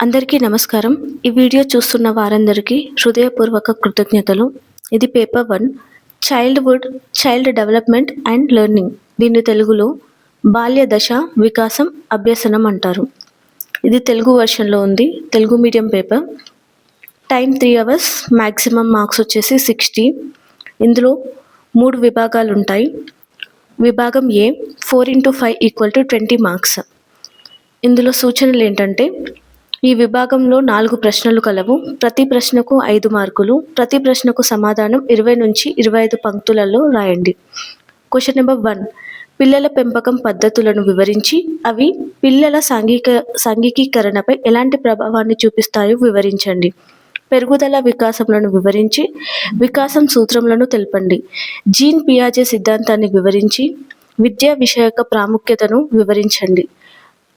అందరికీ నమస్కారం. ఈ వీడియో చూస్తున్న వారందరికీ హృదయపూర్వక కృతజ్ఞతలు. ఇది paper 1 child development and learning. దీన్ని తెలుగులో బాల్య దశ వికాసం అభ్యసనం అంటారు. ఇది తెలుగు వర్షన్లో ఉంది. Telugu medium paper. Time 3 hours. Maximum marks వచ్చేసి 60. ఇందులో 3 విభాగాలు ఉంటాయి. విభాగం ఏ 4x5 = 20 మార్క్స్. ఇందులో సూచనలు ఏంటంటే, ఈ విభాగంలో 4 ప్రశ్నలు కలవు. ప్రతి ప్రశ్నకు 5 మార్కులు. ప్రతి ప్రశ్నకు సమాధానం 20 నుంచి 25 పంక్తులలో రాయండి. Question number 1. పిల్లల పెంపకం పద్ధతులను వివరించి అవి పిల్లల సాంఘికీకరణపై ఎలాంటి ప్రభావాన్ని చూపిస్తాయో వివరించండి. పెరుగుదల వికాసములను వివరించి వికాసం సూత్రములను తెలపండి. జీన్ పియాజే సిద్ధాంతాన్ని వివరించి విద్యా విషయక ప్రాముఖ్యతను వివరించండి.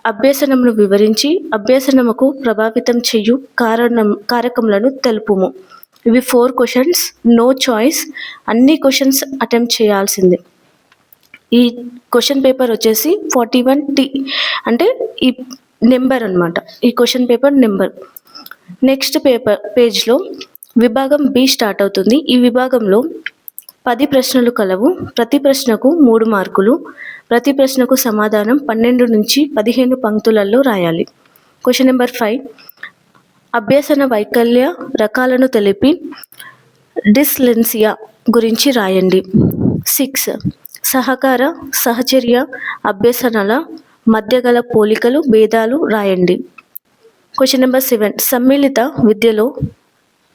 అభ్యసనమును వివరించి అభ్యసనముకు ప్రభావితం చేయు కారకములను తెలుపుము. ఇవి 4 క్వశ్చన్స్. No choice. అన్ని క్వశ్చన్స్ అటెంప్ట్ చేయాల్సిందే. ఈ క్వశ్చన్ పేపర్ వచ్చేసి 41T అంటే ఈ నెంబర్ అన్నమాట. ఈ క్వశ్చన్ పేపర్ నెంబర్. నెక్స్ట్ పేజ్లో విభాగం బి స్టార్ట్ అవుతుంది. ఈ విభాగంలో 10 ప్రశ్నలు కలవు. ప్రతి ప్రశ్నకు 3 మార్కులు. ప్రతి ప్రశ్నకు సమాధానం 12 నుంచి 15 పంక్తులలో రాయాలి. Question number 5. అభ్యసన వైకల్య రకాలను తెలిపి డిస్లెక్సియా గురించి రాయండి. 6. సహకార సహచర్య అభ్యసనల మధ్య గల పోలికలు భేదాలు రాయండి. Question number 7. సమ్మిళిత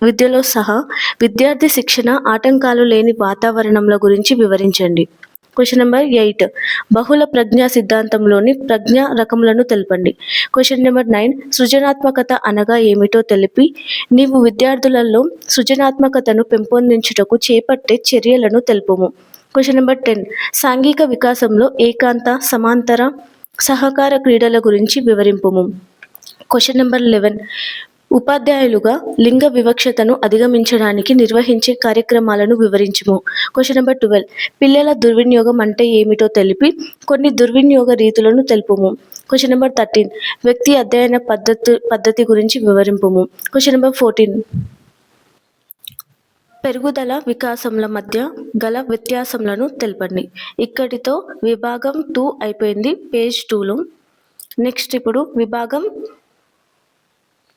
విద్యలో సహా విద్యార్థి శిక్షణ ఆటంకాలు లేని వాతావరణంల గురించి వివరించండి. Question number 8. బహుళ ప్రజ్ఞా సిద్ధాంతంలోని ప్రజ్ఞా రకములను తెలపండి. Question number 9. సృజనాత్మకత అనగా ఏమిటో తెలిపి నీవు విద్యార్థులలో సృజనాత్మకతను పెంపొందించుటకు చేపట్టే చర్యలను తెలుపుము. Question number 10. సాంఘిక వికాసంలో ఏకాంత సమాంతర సహకార క్రీడల గురించి వివరింపుము. Question number 11. ఉపాధ్యాయులుగా లింగ వివక్షతను అధిగమించడానికి నిర్వహించే కార్యక్రమాలను వివరించుము. Question number 12. పిల్లల దుర్వినియోగం అంటే ఏమిటో తెలిపి కొన్ని దుర్వినియోగ రీతులను తెలుపుము. Question number 13. వ్యక్తి అధ్యయన పద్ధతి గురించి వివరింపుము. Question number 14. పెరుగుదల వికాసంల మధ్య గల వ్యత్యాసములను తెలపండి. ఇక్కడితో విభాగం 2 అయిపోయింది పేజ్ 2లో. నెక్స్ట్ ఇప్పుడు విభాగం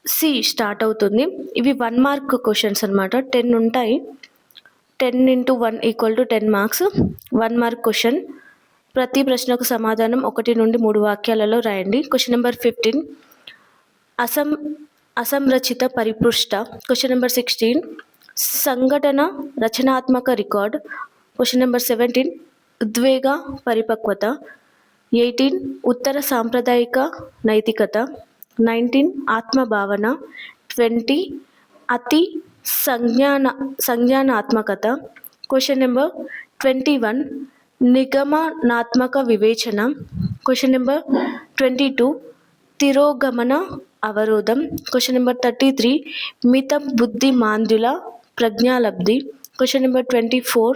సి స్టార్ట్ అవుతుంది. ఇవి 1 మార్క్ క్వశ్చన్స్ అనమాట. 10 ఉంటాయి. 10 × 1 = 10 మార్క్స్. 1 mark question. ప్రతి ప్రశ్నకు సమాధానం 1 నుండి 3 వాక్యాలలో రాయండి. Question number 15. అసంరచిత పరిపృష్ట. Question number 16. సంఘటన రచనాత్మక రికార్డ్. Question number 17. ఉద్వేగ పరిపక్వత. 18. ఉత్తర సాంప్రదాయిక నైతికత. 19. ఆత్మభావన. 20. అతి సంజ్ఞానాత్మకత. Question number 21. నిగమనాత్మక వివేచన. Question number 22. తిరోగమన అవరోధం. Question number 33. మిత బుద్ధి మాంద్యుల ప్రజ్ఞాలబ్ధి. Question number 24.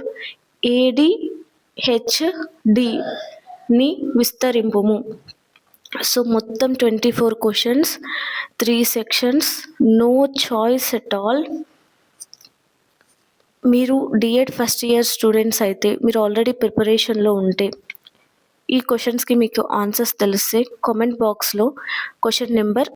ADHDని విస్తరింపుము. సో మొత్తం 24 questions, 3 sections. No choice at all. మీరు డిఎడ్ ఫస్ట్ ఇయర్ స్టూడెంట్స్ అయితే, మీరు ఆల్రెడీ ప్రిపరేషన్లో ఉంటే, ఈ క్వశ్చన్స్కి మీకు ఆన్సర్స్ తెలిస్తే కామెంట్ బాక్స్లో క్వశ్చన్ నెంబర్